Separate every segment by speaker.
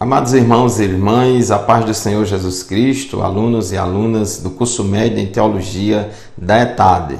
Speaker 1: Amados irmãos e irmãs, a paz do Senhor Jesus Cristo, alunos e alunas do curso médio em Teologia da ETAD.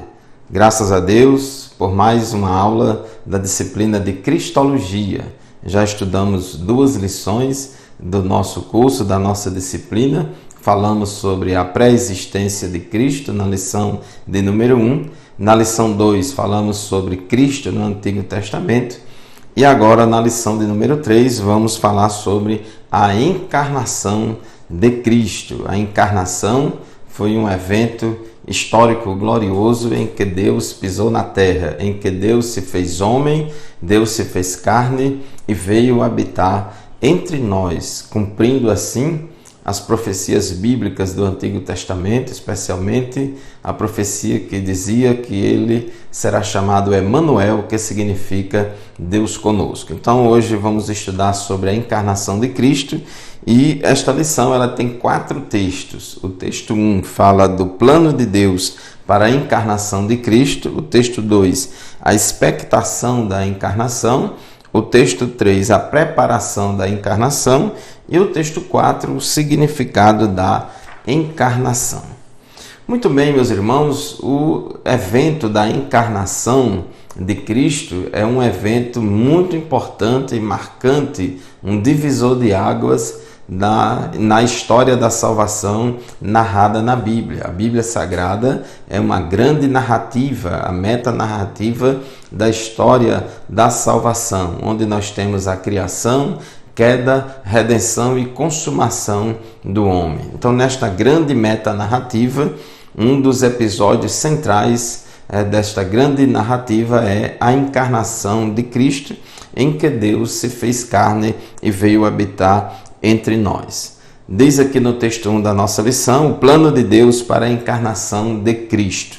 Speaker 1: Graças a Deus por mais uma aula da disciplina de Cristologia. Já estudamos 2 lições do nosso curso, da nossa disciplina. Falamos sobre a pré-existência de Cristo na lição de número 1. Na lição 2 falamos sobre Cristo no Antigo Testamento. E agora, na lição de número 3, vamos falar sobre a encarnação de Cristo. A encarnação foi um evento histórico glorioso em que Deus pisou na terra, em que Deus se fez homem, Deus se fez carne e veio habitar entre nós, cumprindo assim as profecias bíblicas do Antigo Testamento, especialmente a profecia que dizia que ele será chamado Emanuel, que significa Deus conosco. Então hoje vamos estudar sobre a encarnação de Cristo e esta lição ela tem 4 textos. O texto 1 fala do plano de Deus para a encarnação de Cristo, o texto 2, a expectação da encarnação, o texto 3, a preparação da encarnação e o texto 4, o significado da encarnação. Muito bem, meus irmãos, o evento da encarnação de Cristo é um evento muito importante e marcante, um divisor de águas na história da salvação narrada na Bíblia. A Bíblia Sagrada é uma grande narrativa, a metanarrativa da história da salvação, onde nós temos a criação, queda, redenção e consumação do homem. Então, nesta grande metanarrativa, um dos episódios centrais desta grande narrativa é a encarnação de Cristo, em que Deus se fez carne e veio habitar entre nós. Diz aqui no texto 1 da nossa lição, o plano de Deus para a encarnação de Cristo.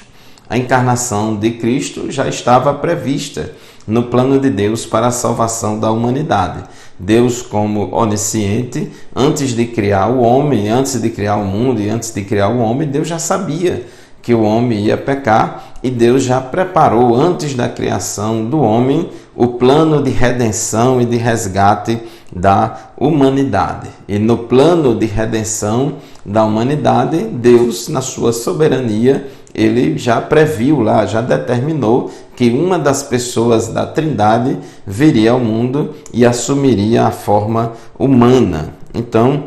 Speaker 1: A encarnação de Cristo já estava prevista no plano de Deus para a salvação da humanidade. Deus, como onisciente, antes de criar o homem, antes de criar o mundo e antes de criar o homem, Deus já sabia que o homem ia pecar e Deus já preparou, antes da criação do homem, o plano de redenção e de resgate da humanidade. E no plano de redenção da humanidade, Deus, na sua soberania, ele já previu lá, já determinou que uma das pessoas da Trindade viria ao mundo e assumiria a forma humana. Então,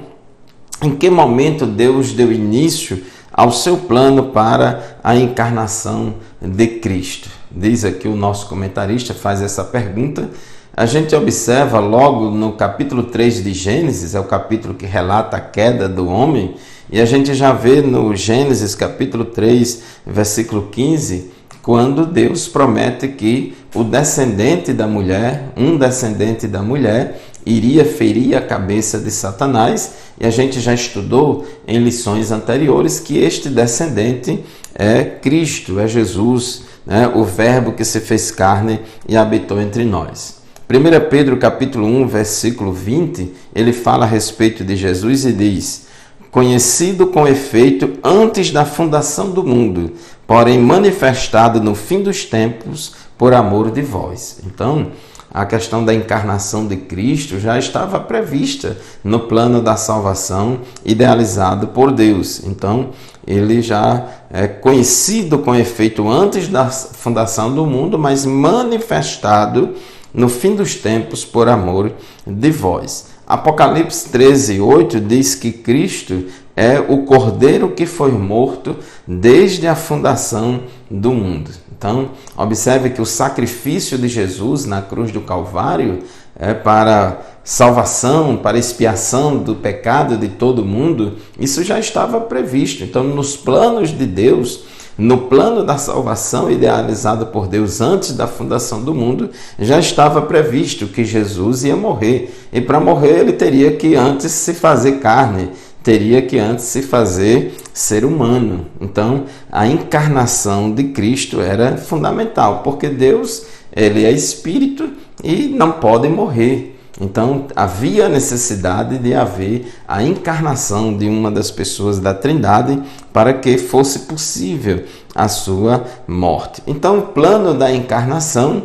Speaker 1: em que momento Deus deu início ao seu plano para a encarnação de Cristo? Diz aqui o nosso comentarista, faz essa pergunta. A gente observa logo no capítulo 3 de Gênesis, é o capítulo que relata a queda do homem, e a gente já vê no Gênesis capítulo 3, versículo 15, quando Deus promete que o descendente da mulher, um descendente da mulher, iria ferir a cabeça de Satanás, e a gente já estudou em lições anteriores que este descendente é Cristo, é Jesus, né? O verbo que se fez carne e habitou entre nós. 1 Pedro capítulo 1, versículo 20, ele fala a respeito de Jesus e diz: conhecido com efeito antes da fundação do mundo, porém manifestado no fim dos tempos por amor de vós. Então, a questão da encarnação de Cristo já estava prevista no plano da salvação idealizado por Deus. Então, ele já é conhecido com efeito antes da fundação do mundo, mas manifestado no fim dos tempos por amor de vós. Apocalipse 13, 8 diz que Cristo é o Cordeiro que foi morto desde a fundação do mundo. Então, observe que o sacrifício de Jesus na cruz do Calvário é para salvação, para expiação do pecado de todo mundo. Isso já estava previsto. Então, nos planos de Deus, no plano da salvação idealizado por Deus antes da fundação do mundo, já estava previsto que Jesus ia morrer. E para morrer ele teria que antes se fazer carne, teria que antes se fazer ser humano. Então, a encarnação de Cristo era fundamental, porque Deus, ele é espírito e não pode morrer. Então, havia necessidade de haver a encarnação de uma das pessoas da Trindade para que fosse possível a sua morte. Então, o plano da encarnação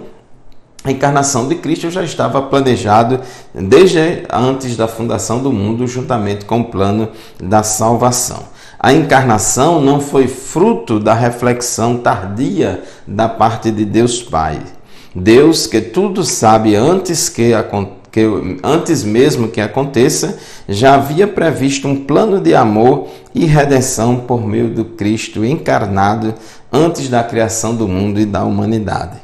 Speaker 1: A encarnação de Cristo já estava planejado desde antes da fundação do mundo, juntamente com o plano da salvação. A encarnação não foi fruto da reflexão tardia da parte de Deus Pai. Deus, que tudo sabe antes mesmo que aconteça, já havia previsto um plano de amor e redenção por meio do Cristo encarnado antes da criação do mundo e da humanidade.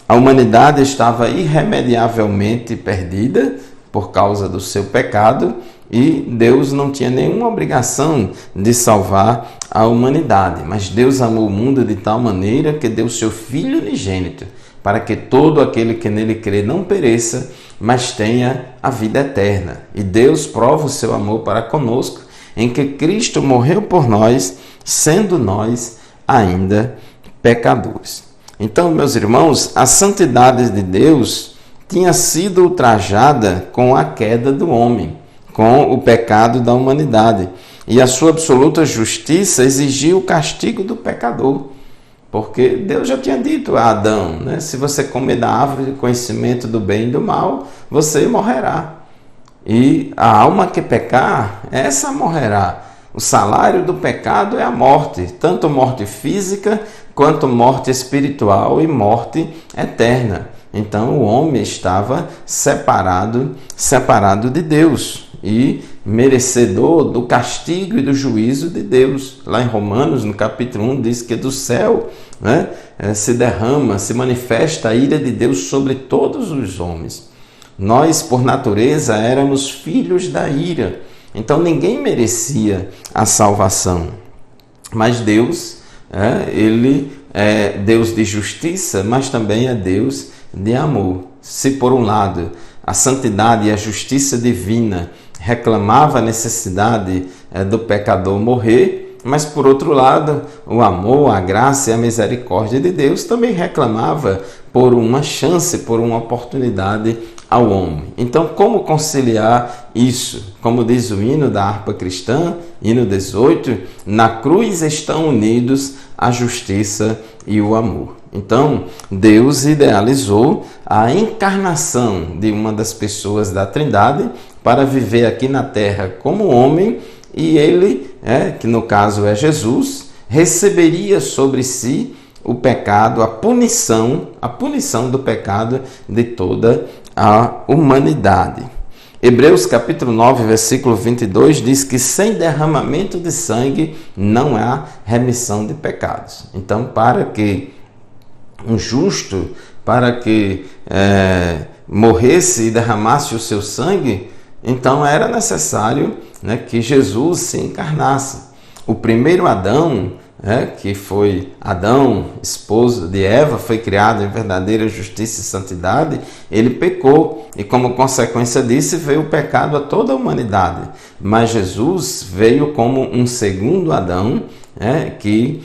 Speaker 1: A humanidade estava irremediavelmente perdida por causa do seu pecado e Deus não tinha nenhuma obrigação de salvar a humanidade. Mas Deus amou o mundo de tal maneira que deu seu Filho unigênito, para que todo aquele que nele crê não pereça, mas tenha a vida eterna. E Deus prova o seu amor para conosco, em que Cristo morreu por nós, sendo nós ainda pecadores. Então, meus irmãos, a santidade de Deus tinha sido ultrajada com a queda do homem, com o pecado da humanidade. E a sua absoluta justiça exigiu o castigo do pecador. Porque Deus já tinha dito a Adão, né? Se você comer da árvore do conhecimento do bem e do mal, você morrerá. E a alma que pecar, essa morrerá. O salário do pecado é a morte, tanto morte física quanto morte espiritual e morte eterna. Então o homem estava separado de Deus e merecedor do castigo e do juízo de Deus. Lá em Romanos, no capítulo 1, diz que do céu, né, se manifesta a ira de Deus sobre todos os homens. Nós, por natureza, éramos filhos da ira. Então ninguém merecia a salvação. Mas Deus, Ele é Deus de justiça, mas também é Deus de amor. Se por um lado a santidade e a justiça divina reclamava a necessidade do pecador morrer, mas por outro lado o amor, a graça e a misericórdia de Deus também reclamava por uma chance, por uma oportunidade ao homem. Então, como conciliar isso? Como diz o hino da harpa cristã, hino 18, na cruz estão unidos a justiça e o amor. Então, Deus idealizou a encarnação de uma das pessoas da Trindade para viver aqui na terra como homem, e ele, que no caso é Jesus, receberia sobre si o pecado, a punição do pecado de toda a humanidade. Hebreus capítulo 9, versículo 22 diz que sem derramamento de sangue não há remissão de pecados. Então, para que um justo, morresse e derramasse o seu sangue, então era necessário, que Jesus se encarnasse. O primeiro Adão, que foi Adão, esposo de Eva, foi criado em verdadeira justiça e santidade, ele pecou e como consequência disso veio o pecado a toda a humanidade. Mas Jesus veio como um segundo Adão, que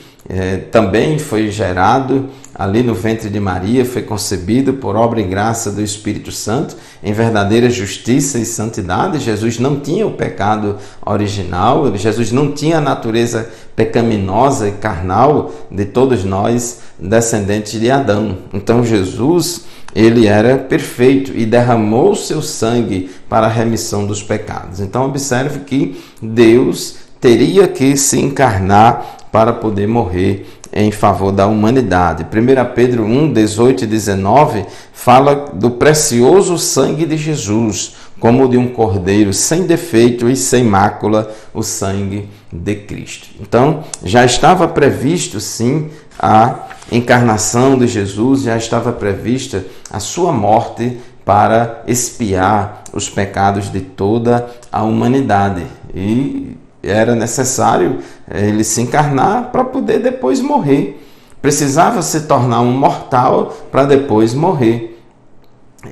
Speaker 1: também foi gerado ali no ventre de Maria, foi concebido por obra e graça do Espírito Santo, em verdadeira justiça e santidade. Jesus não tinha o pecado original, Jesus não tinha a natureza pecaminosa e carnal de todos nós, descendentes de Adão. Então Jesus, ele era perfeito e derramou o seu sangue para a remissão dos pecados. Então observe que Deus teria que se encarnar para poder morrer em favor da humanidade. 1 Pedro 1, 18 e 19 fala do precioso sangue de Jesus, como de um cordeiro sem defeito e sem mácula, o sangue de Cristo. Então, já estava previsto, sim, a encarnação de Jesus, já estava prevista a sua morte para expiar os pecados de toda a humanidade. E era necessário ele se encarnar para poder depois morrer. Precisava se tornar um mortal para depois morrer.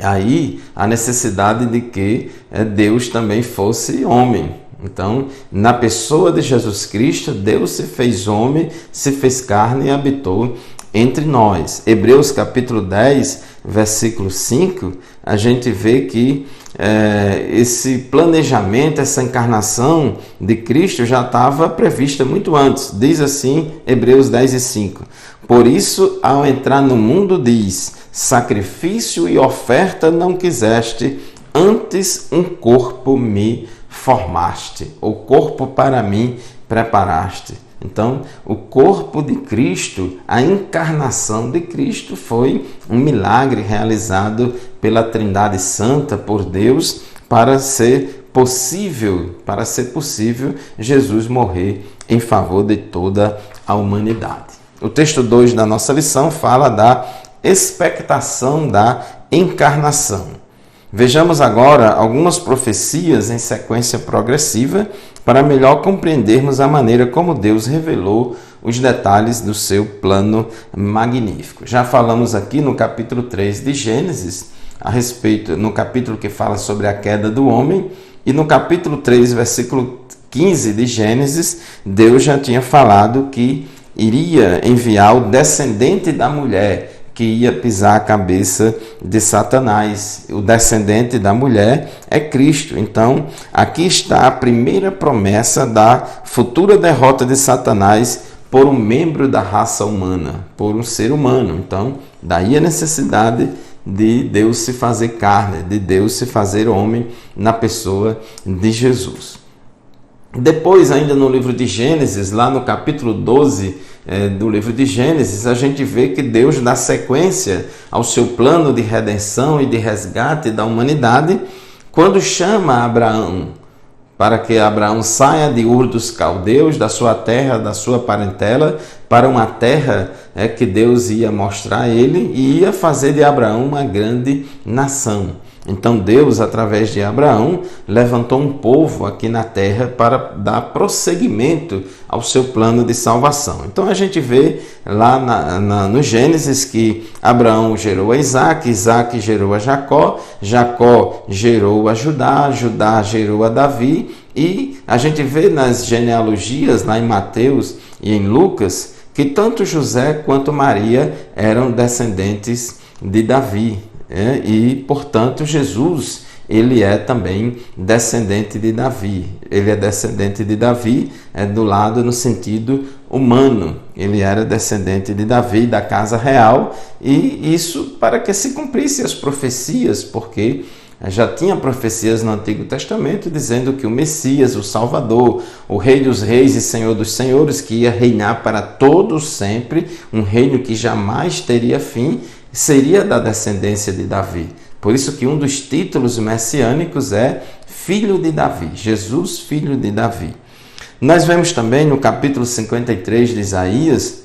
Speaker 1: Aí a necessidade de que Deus também fosse homem. Então, na pessoa de Jesus Cristo, Deus se fez homem, se fez carne e habitou entre nós. Hebreus capítulo 10, versículo 5, a gente vê que esse planejamento, essa encarnação de Cristo já estava prevista muito antes. Diz assim, Hebreus 10 e 5. Por isso, ao entrar no mundo, diz, sacrifício e oferta não quiseste, antes um corpo me formaste, o corpo para mim preparaste. Então, o corpo de Cristo, a encarnação de Cristo foi um milagre realizado pela Trindade Santa, por Deus, para ser possível Jesus morrer em favor de toda a humanidade. O texto 2 da nossa lição fala da expectação da encarnação. Vejamos agora algumas profecias em sequência progressiva para melhor compreendermos a maneira como Deus revelou os detalhes do seu plano magnífico. Já falamos aqui no capítulo 3 de Gênesis, no capítulo que fala sobre a queda do homem, e no capítulo 3, versículo 15 de Gênesis, Deus já tinha falado que iria enviar o descendente da mulher, que ia pisar a cabeça de Satanás. O descendente da mulher é Cristo. Então, aqui está a primeira promessa da futura derrota de Satanás por um membro da raça humana, por um ser humano. Então, daí a necessidade de Deus se fazer carne, de Deus se fazer homem na pessoa de Jesus. Depois, ainda no livro de Gênesis, lá no capítulo 12 do livro de Gênesis, a gente vê que Deus dá sequência ao seu plano de redenção e de resgate da humanidade, quando chama Abraão, para que Abraão saia de Ur dos Caldeus, da sua terra, da sua parentela, para uma terra que Deus ia mostrar a ele e ia fazer de Abraão uma grande nação. Então Deus, através de Abraão, levantou um povo aqui na terra para dar prosseguimento ao seu plano de salvação. Então a gente vê lá no Gênesis que Abraão gerou a Isaac, Isaac gerou a Jacó, Jacó gerou a Judá, Judá gerou a Davi, e a gente vê nas genealogias, lá em Mateus e em Lucas, que tanto José quanto Maria eram descendentes de Davi. E, portanto, Jesus, ele é também descendente de Davi. Ele é descendente de Davi do lado no sentido humano. Ele era descendente de Davi, da casa real, e isso para que se cumprisse as profecias, porque já tinha profecias no Antigo Testamento dizendo que o Messias, o Salvador, o Rei dos Reis e Senhor dos Senhores, que ia reinar para todos sempre, um reino que jamais teria fim, seria da descendência de Davi. Por isso que um dos títulos messiânicos é Filho de Davi, Jesus, Filho de Davi. Nós vemos também no capítulo 53 de Isaías,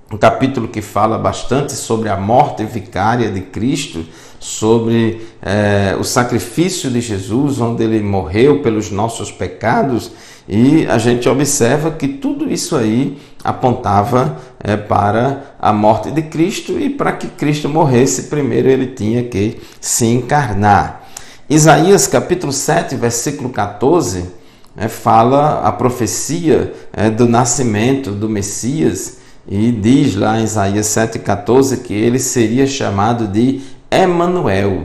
Speaker 1: um capítulo que fala bastante sobre a morte vicária de Cristo, sobre o sacrifício de Jesus, onde ele morreu pelos nossos pecados, e a gente observa que tudo isso aí apontava para a morte de Cristo, e para que Cristo morresse, primeiro ele tinha que se encarnar. Isaías capítulo 7, versículo 14, fala a profecia do nascimento do Messias, e diz lá em Isaías 7,14 que ele seria chamado de Emanuel.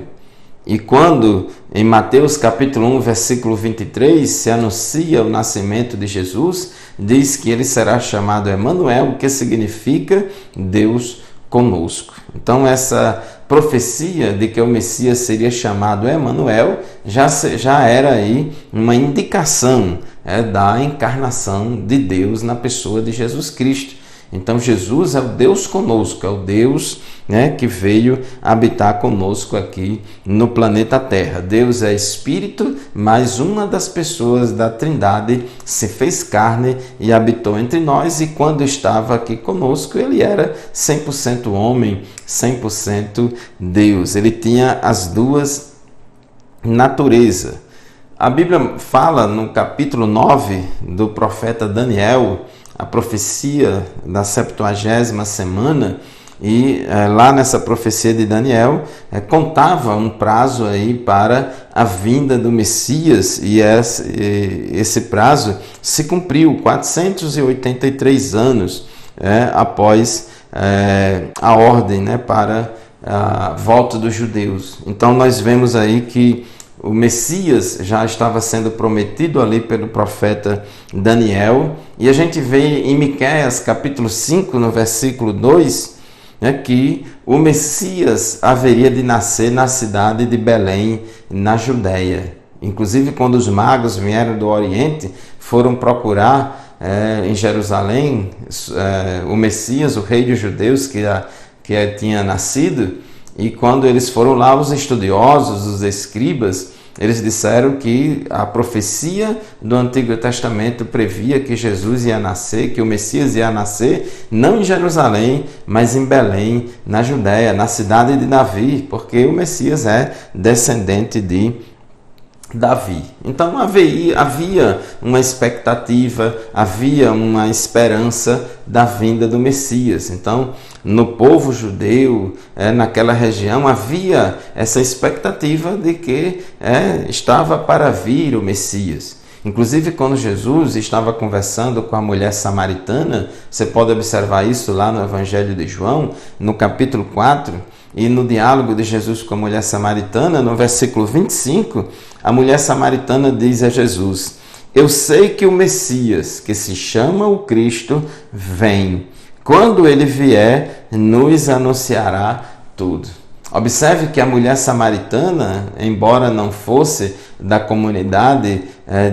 Speaker 1: E quando em Mateus capítulo 1, versículo 23, se anuncia o nascimento de Jesus, diz que ele será chamado Emanuel, que significa Deus conosco. Então essa profecia de que o Messias seria chamado Emanuel já era aí uma indicação da encarnação de Deus na pessoa de Jesus Cristo. Então Jesus é o Deus conosco, é o Deus que veio habitar conosco aqui no planeta Terra. Deus é Espírito, mas uma das pessoas da Trindade se fez carne e habitou entre nós, e quando estava aqui conosco, ele era 100% homem, 100% Deus. Ele tinha as duas naturezas. A Bíblia fala no capítulo 9 do profeta Daniel, a profecia da 70ª semana, e lá nessa profecia de Daniel contava um prazo aí para a vinda do Messias, e esse prazo se cumpriu 483 anos após a ordem para a volta dos judeus. Então nós vemos aí que o Messias já estava sendo prometido ali pelo profeta Daniel, e a gente vê em Miqueias capítulo 5, no versículo 2, que o Messias haveria de nascer na cidade de Belém, na Judéia. Inclusive, quando os magos vieram do Oriente, foram procurar em Jerusalém o Messias, o rei dos judeus que tinha nascido, e quando eles foram lá, os estudiosos, os escribas, eles disseram que a profecia do Antigo Testamento previa que Jesus ia nascer, que o Messias ia nascer, não em Jerusalém, mas em Belém, na Judéia, na cidade de Davi, porque o Messias é descendente de Davi. Então havia uma expectativa, havia uma esperança da vinda do Messias. Então, no povo judeu, naquela região, havia essa expectativa de que estava para vir o Messias. Inclusive, quando Jesus estava conversando com a mulher samaritana, você pode observar isso lá no Evangelho de João, no capítulo 4, e no diálogo de Jesus com a mulher samaritana, no versículo 25, a mulher samaritana diz a Jesus: eu sei que o Messias, que se chama o Cristo, vem. Quando ele vier, nos anunciará tudo. Observe que a mulher samaritana, embora não fosse da comunidade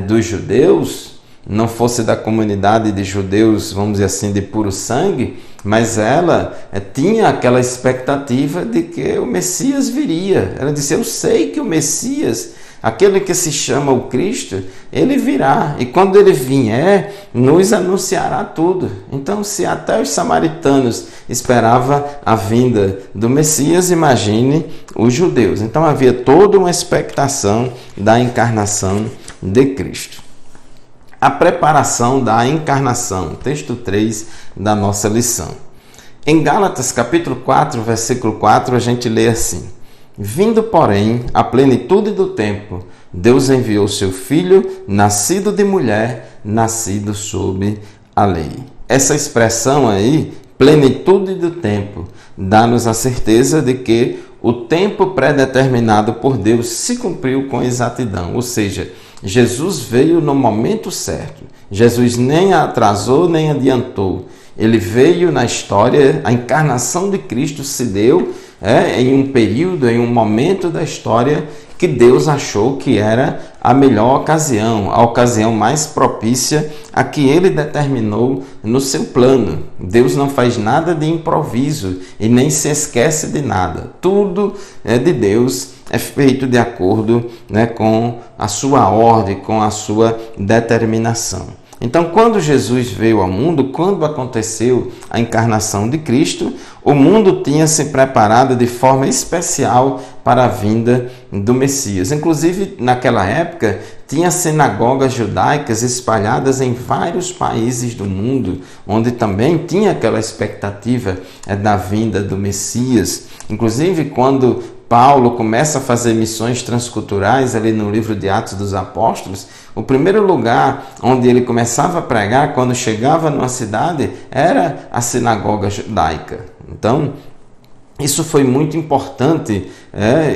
Speaker 1: dos judeus, não fosse da comunidade de judeus, vamos dizer assim, de puro sangue, mas ela tinha aquela expectativa de que o Messias viria. Ela disse: eu sei que o Messias, aquele que se chama o Cristo, ele virá, e quando ele vier, nos anunciará tudo. Então, se até os samaritanos esperavam a vinda do Messias, imagine os judeus. Então havia toda uma expectação da encarnação de Cristo. A preparação da encarnação, texto 3 da nossa lição. Em Gálatas capítulo 4, versículo 4, a gente lê assim: vindo, porém, a plenitude do tempo, Deus enviou seu Filho, nascido de mulher, nascido sob a lei. Essa expressão aí, plenitude do tempo, dá-nos a certeza de que o tempo predeterminado por Deus se cumpriu com exatidão, ou seja, Jesus veio no momento certo. Jesus nem atrasou nem adiantou. Ele veio na história, a encarnação de Cristo se deu em um período, em um momento da história que Deus achou que era a melhor ocasião, a ocasião mais propícia a que ele determinou no seu plano. Deus não faz nada de improviso e nem se esquece de nada. Tudo de Deus é feito de acordo com a sua ordem, com a sua determinação. Então, quando Jesus veio ao mundo, quando aconteceu a encarnação de Cristo, o mundo tinha se preparado de forma especial para a vinda do Messias. Inclusive, naquela época, tinha sinagogas judaicas espalhadas em vários países do mundo, onde também tinha aquela expectativa da vinda do Messias. Inclusive, quando Paulo começa a fazer missões transculturais ali no livro de Atos dos Apóstolos, o primeiro lugar onde ele começava a pregar, quando chegava numa cidade, era a sinagoga judaica. Então, isso foi muito importante,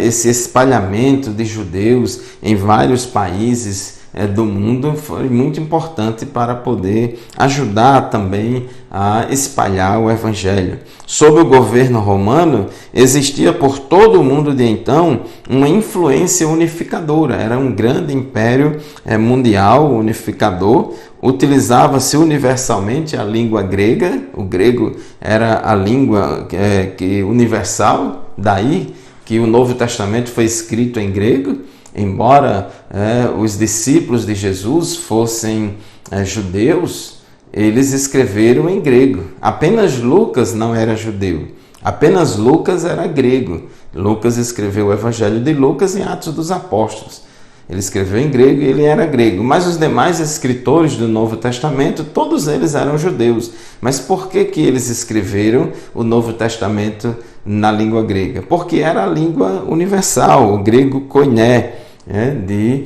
Speaker 1: esse espalhamento de judeus em vários países do mundo foi muito importante para poder ajudar também a espalhar o Evangelho. Sob o governo romano, existia por todo o mundo de então uma influência unificadora. Era um grande império mundial unificador. Utilizava-se universalmente a língua grega. O grego era a língua universal, daí que o Novo Testamento foi escrito em grego. Embora os discípulos de Jesus fossem judeus, eles escreveram em grego. Apenas Lucas não era judeu. Apenas Lucas era grego. Lucas escreveu o Evangelho de Lucas em Atos dos Apóstolos. Ele escreveu em grego e ele era grego. Mas os demais escritores do Novo Testamento, todos eles eram judeus. Mas por que eles escreveram o Novo Testamento na língua grega? Porque era a língua universal, o grego koiné, de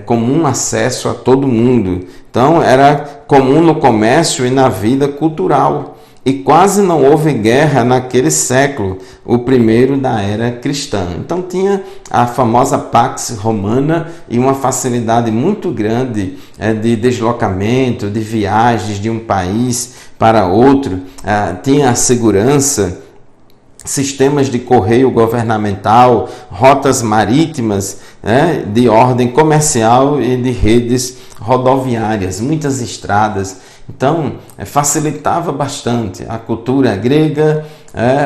Speaker 1: comum acesso a todo mundo. Então era comum no comércio e na vida cultural. E quase não houve guerra naquele século, o primeiro da era cristã. Então tinha a famosa Pax Romana e uma facilidade muito grande de deslocamento, de viagens de um país para outro. Tinha a segurança sistemas de correio governamental, rotas marítimas, de ordem comercial e de redes rodoviárias, muitas estradas. Então, facilitava bastante a cultura grega,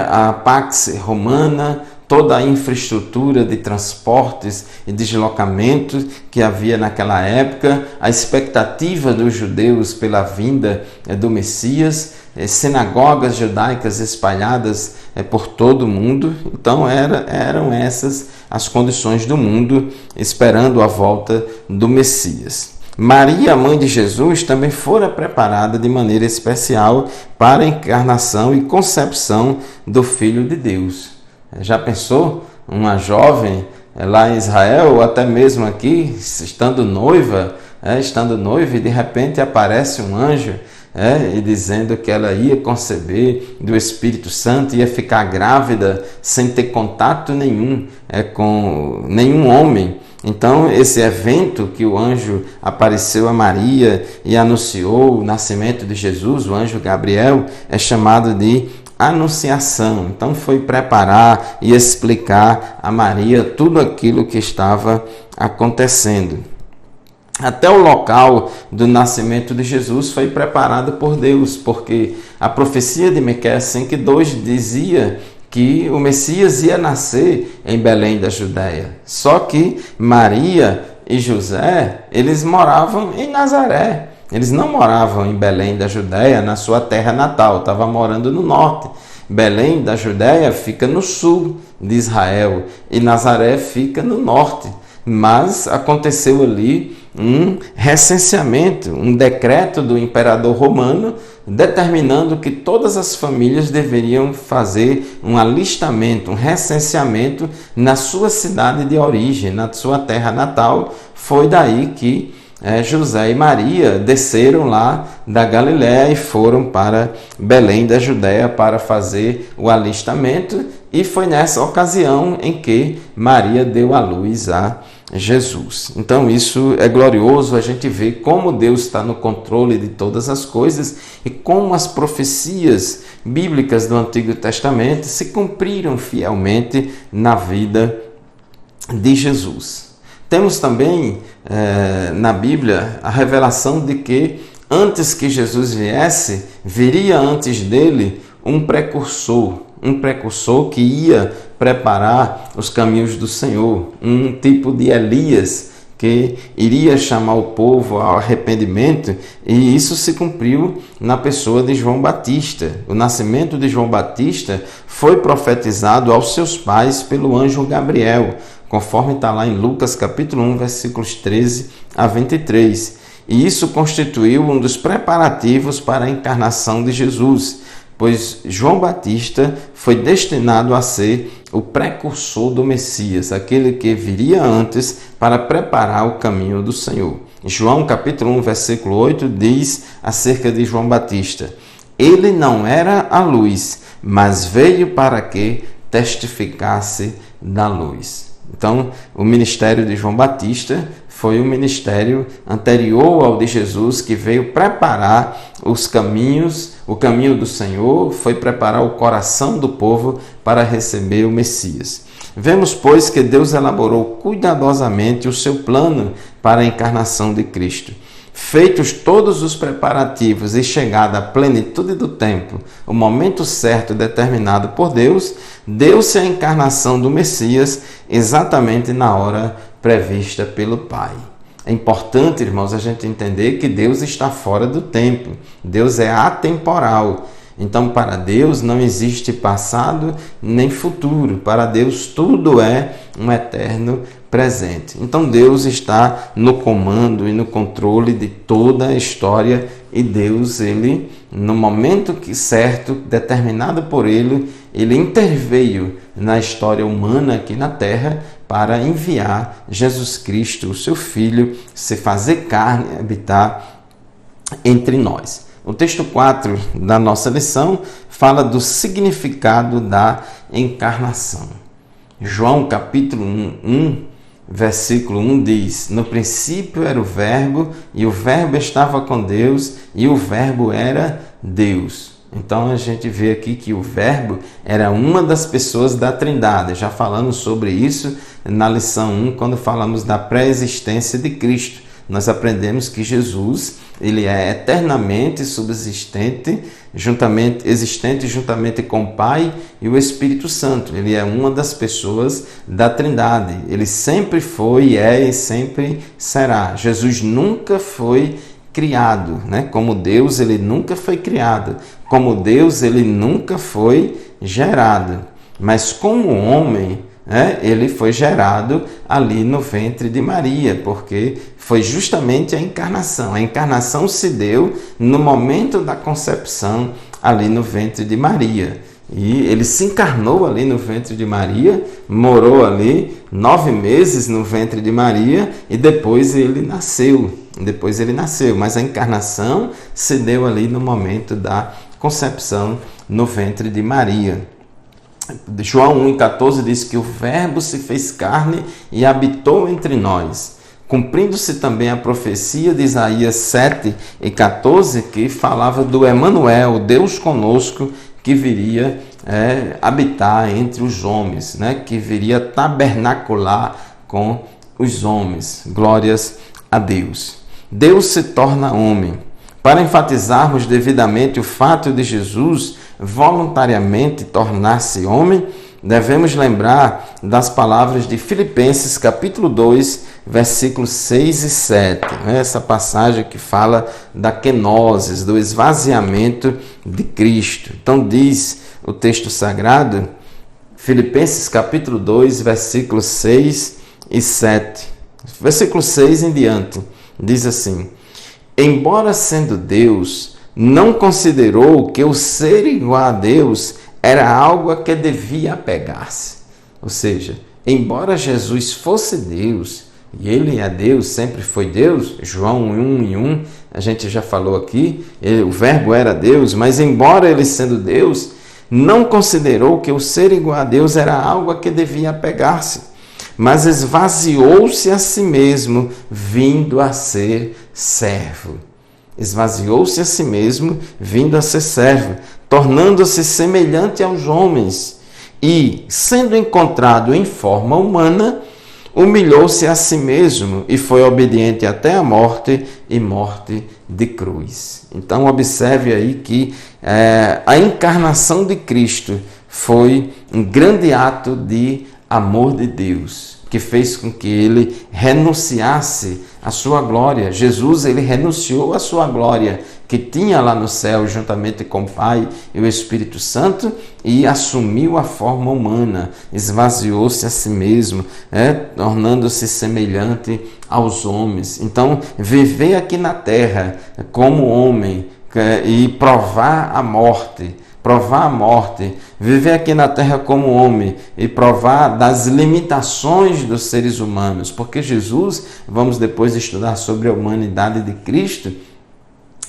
Speaker 1: a Pax Romana, toda a infraestrutura de transportes e deslocamentos que havia naquela época, a expectativa dos judeus pela vinda do Messias, sinagogas judaicas espalhadas por todo o mundo. Então eram essas as condições do mundo esperando a volta do Messias. Maria, mãe de Jesus, também fora preparada de maneira especial para a encarnação e concepção do Filho de Deus. Já pensou? Uma jovem lá em Israel, ou até mesmo aqui, estando noiva, e de repente aparece um anjo e dizendo que ela ia conceber do Espírito Santo, ia ficar grávida sem ter contato nenhum com nenhum homem. Então, esse evento que o anjo apareceu a Maria e anunciou o nascimento de Jesus, o anjo Gabriel, é chamado de Anunciação. Então, foi preparar e explicar a Maria tudo aquilo que estava acontecendo. Até o local do nascimento de Jesus foi preparado por Deus, porque a profecia de Miqueias 5:2 dizia que o Messias ia nascer em Belém da Judéia. Só que Maria e José, eles moravam em Nazaré. Eles não moravam em Belém da Judéia, na sua terra natal, estava morando no norte. Belém da Judéia fica no sul de Israel e Nazaré fica no norte. Mas aconteceu ali um recenseamento, um decreto do imperador romano determinando que todas as famílias deveriam fazer um alistamento, um recenseamento na sua cidade de origem, na sua terra natal. Foi daí que José e Maria desceram lá da Galiléia e foram para Belém da Judéia para fazer o alistamento, e foi nessa ocasião em que Maria deu à luz a Jesus. Então isso é glorioso, a gente vê como Deus está no controle de todas as coisas e como as profecias bíblicas do Antigo Testamento se cumpriram fielmente na vida de Jesus. Temos também na Bíblia a revelação de que antes que Jesus viesse, viria antes dele um precursor que ia preparar os caminhos do Senhor, um tipo de Elias que iria chamar o povo ao arrependimento, e isso se cumpriu na pessoa de João Batista. O nascimento de João Batista foi profetizado aos seus pais pelo anjo Gabriel, conforme está lá em Lucas capítulo 1, versículos 13 a 23. E isso constituiu um dos preparativos para a encarnação de Jesus, pois João Batista foi destinado a ser o precursor do Messias, aquele que viria antes para preparar o caminho do Senhor. João capítulo 1, versículo 8 diz acerca de João Batista: ele não era a luz, mas veio para que testificasse da luz. Então, o ministério de João Batista foi um ministério anterior ao de Jesus, que veio preparar os caminhos, o caminho do Senhor, foi preparar o coração do povo para receber o Messias. Vemos, pois, que Deus elaborou cuidadosamente o seu plano para a encarnação de Cristo. Feitos todos os preparativos e chegada à plenitude do tempo, o momento certo determinado por Deus, deu-se a encarnação do Messias exatamente na hora prevista pelo Pai. É importante, irmãos, a gente entender que Deus está fora do tempo. Deus é atemporal. Então, para Deus não existe passado nem futuro. Para Deus tudo é um eterno presente. Então, Deus está no comando e no controle de toda a história, e Deus, ele, no momento certo, determinado por ele interveio na história humana aqui na Terra para enviar Jesus Cristo, o seu Filho, se fazer carne e habitar entre nós. O texto 4 da nossa lição fala do significado da encarnação. João capítulo 1, versículo 1 diz: no princípio era o Verbo, e o Verbo estava com Deus, e o Verbo era Deus. Então a gente vê aqui que o Verbo era uma das pessoas da Trindade. Já falamos sobre isso na lição 1, quando falamos da pré-existência de Cristo. Nós aprendemos que Jesus, ele é eternamente subsistente, existente juntamente com o Pai e o Espírito Santo. Ele é uma das pessoas da Trindade. Ele sempre foi, é e sempre será. Jesus nunca foi criado, né? Como Deus, ele nunca foi criado. Como Deus, ele nunca foi gerado. Mas como homem, ele foi gerado ali no ventre de Maria, porque foi justamente a encarnação. A encarnação se deu no momento da concepção ali no ventre de Maria. E ele se encarnou ali no ventre de Maria, morou ali 9 meses no ventre de Maria e depois ele nasceu. Mas a encarnação se deu ali no momento da concepção no ventre de Maria. João 1,14 diz que o Verbo se fez carne e habitou entre nós, cumprindo-se também a profecia de Isaías 7,14, que falava do Emanuel, Deus conosco, que viria habitar entre os homens, né? Que viria tabernacular com os homens. Glórias a Deus. Deus se torna homem. Para enfatizarmos devidamente o fato de Jesus voluntariamente tornar-se homem, devemos lembrar das palavras de Filipenses capítulo 2, versículos 6 e 7. Essa passagem que fala da kenosis, do esvaziamento de Cristo. Então diz o texto sagrado, Filipenses capítulo 2, versículos 6 e 7. Versículo 6 em diante, diz assim: embora sendo Deus, não considerou que o ser igual a Deus era algo a que devia apegar-se. Ou seja, embora Jesus fosse Deus, e ele é Deus, sempre foi Deus, João 1:1, a gente já falou aqui, o Verbo era Deus, mas embora ele sendo Deus, não considerou que o ser igual a Deus era algo a que devia apegar-se, mas esvaziou-se a si mesmo, vindo a ser servo. Esvaziou-se a si mesmo, vindo a ser servo, tornando-se semelhante aos homens e, sendo encontrado em forma humana, humilhou-se a si mesmo e foi obediente até a morte e morte de cruz. Então observe aí que a encarnação de Cristo foi um grande ato de amor de Deus, que fez com que ele renunciasse à sua glória. Jesus, ele renunciou à sua glória que tinha lá no céu, juntamente com o Pai e o Espírito Santo, e assumiu a forma humana, esvaziou-se a si mesmo, tornando-se semelhante aos homens. Então, viver aqui na terra como homem e provar a morte, viver aqui na terra como homem e provar das limitações dos seres humanos, porque Jesus, vamos depois estudar sobre a humanidade de Cristo,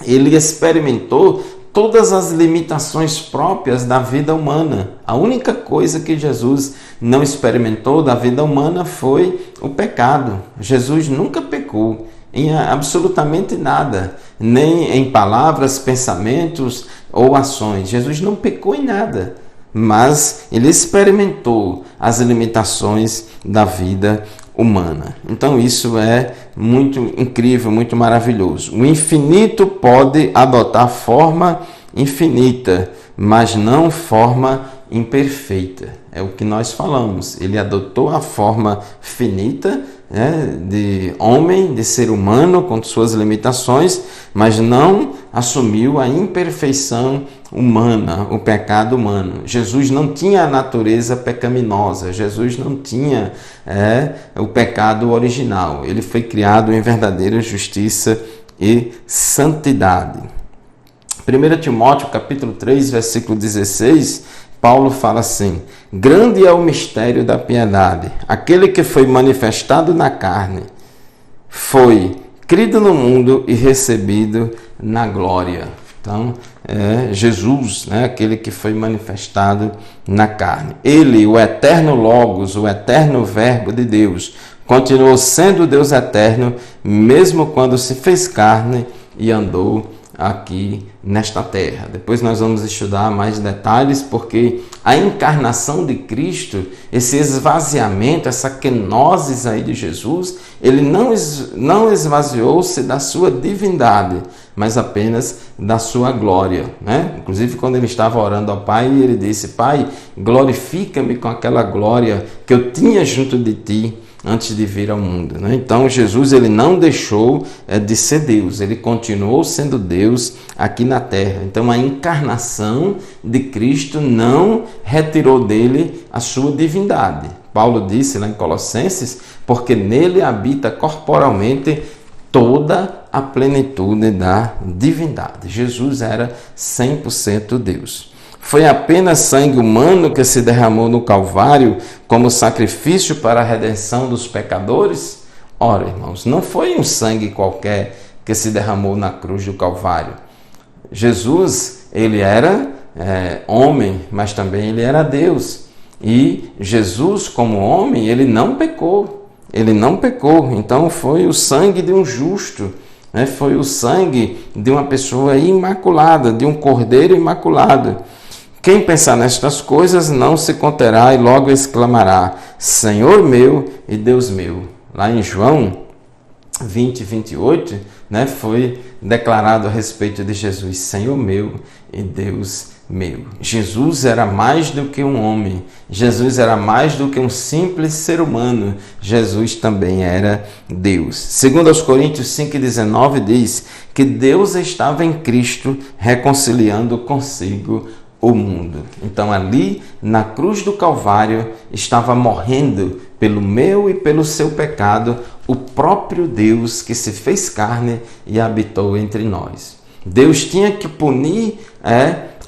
Speaker 1: ele experimentou todas as limitações próprias da vida humana. A única coisa que Jesus não experimentou da vida humana foi o pecado. Jesus nunca pecou em absolutamente nada, nem em palavras, pensamentos ou ações. Jesus não pecou em nada, mas ele experimentou as limitações da vida humana. Então isso é muito incrível, muito maravilhoso. O infinito pode adotar forma infinita, mas não forma imperfeita. É o que nós falamos. Ele adotou a forma finita, de homem, de ser humano, com suas limitações, mas não assumiu a imperfeição humana, o pecado humano. Jesus não tinha a natureza pecaminosa, Jesus não tinha o pecado original. Ele foi criado em verdadeira justiça e santidade. 1 Timóteo capítulo 3, versículo 16, Paulo fala assim: grande é o mistério da piedade. Aquele que foi manifestado na carne foi crido no mundo e recebido na glória. Então, Jesus, aquele que foi manifestado na carne. Ele, o eterno Logos, o eterno Verbo de Deus, continuou sendo Deus eterno, mesmo quando se fez carne e andou aqui nesta terra. Depois nós vamos estudar mais detalhes, porque a encarnação de Cristo, esse esvaziamento, essa kenosis aí de Jesus, ele não esvaziou-se da sua divindade, mas apenas da sua glória, né? Inclusive, quando ele estava orando ao Pai, ele disse: Pai, glorifica-me com aquela glória que eu tinha junto de ti antes de vir ao mundo, né? Então Jesus, ele não deixou de ser Deus, ele continuou sendo Deus aqui na terra. Então a encarnação de Cristo não retirou dele a sua divindade. Paulo disse lá em Colossenses: porque nele habita corporalmente toda a plenitude da divindade. Jesus era 100% Deus. Foi apenas sangue humano que se derramou no Calvário como sacrifício para a redenção dos pecadores? Ora, irmãos, não foi um sangue qualquer que se derramou na cruz do Calvário. Jesus, ele era homem, mas também ele era Deus. E Jesus, como homem, ele não pecou. Ele não pecou. Então foi o sangue de um justo, né? Foi o sangue de uma pessoa imaculada, de um cordeiro imaculado. Quem pensar nestas coisas não se conterá e logo exclamará: Senhor meu e Deus meu. Lá em João 20, 28, né, foi declarado a respeito de Jesus: Senhor meu e Deus meu. Jesus era mais do que um homem. Jesus era mais do que um simples ser humano. Jesus também era Deus. Segundo aos Coríntios 5,19 diz que Deus estava em Cristo reconciliando consigo o mundo. Então ali na cruz do Calvário estava morrendo pelo meu e pelo seu pecado o próprio Deus que se fez carne e habitou entre nós. Deus tinha que punir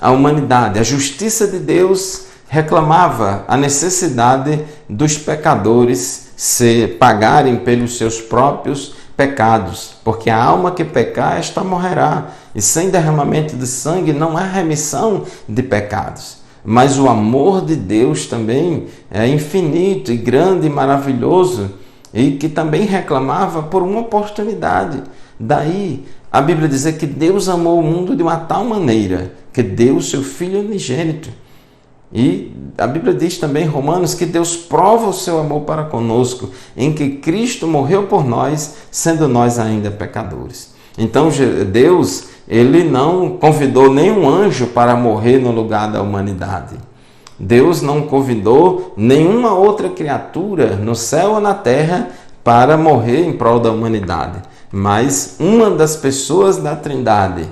Speaker 1: a humanidade. A justiça de Deus reclamava a necessidade dos pecadores se pagarem pelos seus próprios pecados, porque a alma que pecar, esta morrerá. E sem derramamento de sangue não há remissão de pecados. Mas o amor de Deus também é infinito e grande e maravilhoso, e que também reclamava por uma oportunidade. Daí a Bíblia diz que Deus amou o mundo de uma tal maneira que deu o seu Filho unigênito. E a Bíblia diz também em Romanos que Deus prova o seu amor para conosco, em que Cristo morreu por nós, sendo nós ainda pecadores. Então Deus, ele não convidou nenhum anjo para morrer no lugar da humanidade. Deus não convidou nenhuma outra criatura no céu ou na terra para morrer em prol da humanidade. Mas uma das pessoas da Trindade,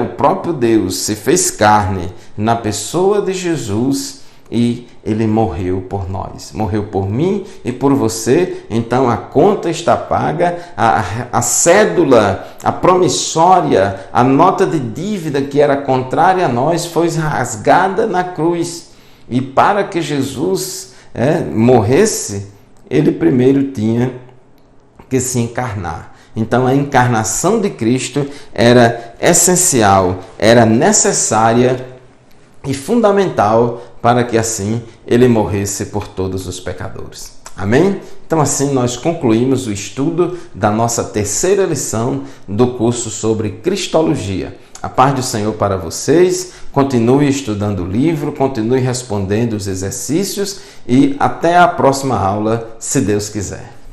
Speaker 1: o próprio Deus, se fez carne na pessoa de Jesus e ele morreu por nós. Morreu por mim e por você. Então a conta está paga, a cédula, a promissória, a nota de dívida que era contrária a nós foi rasgada na cruz. E para que Jesus morresse, ele primeiro tinha que se encarnar. Então a encarnação de Cristo era essencial, era necessária e fundamental para que assim ele morresse por todos os pecadores. Amém? Então assim nós concluímos o estudo da nossa terceira lição do curso sobre Cristologia. A paz do Senhor para vocês, continue estudando o livro, continue respondendo os exercícios e até a próxima aula, se Deus quiser.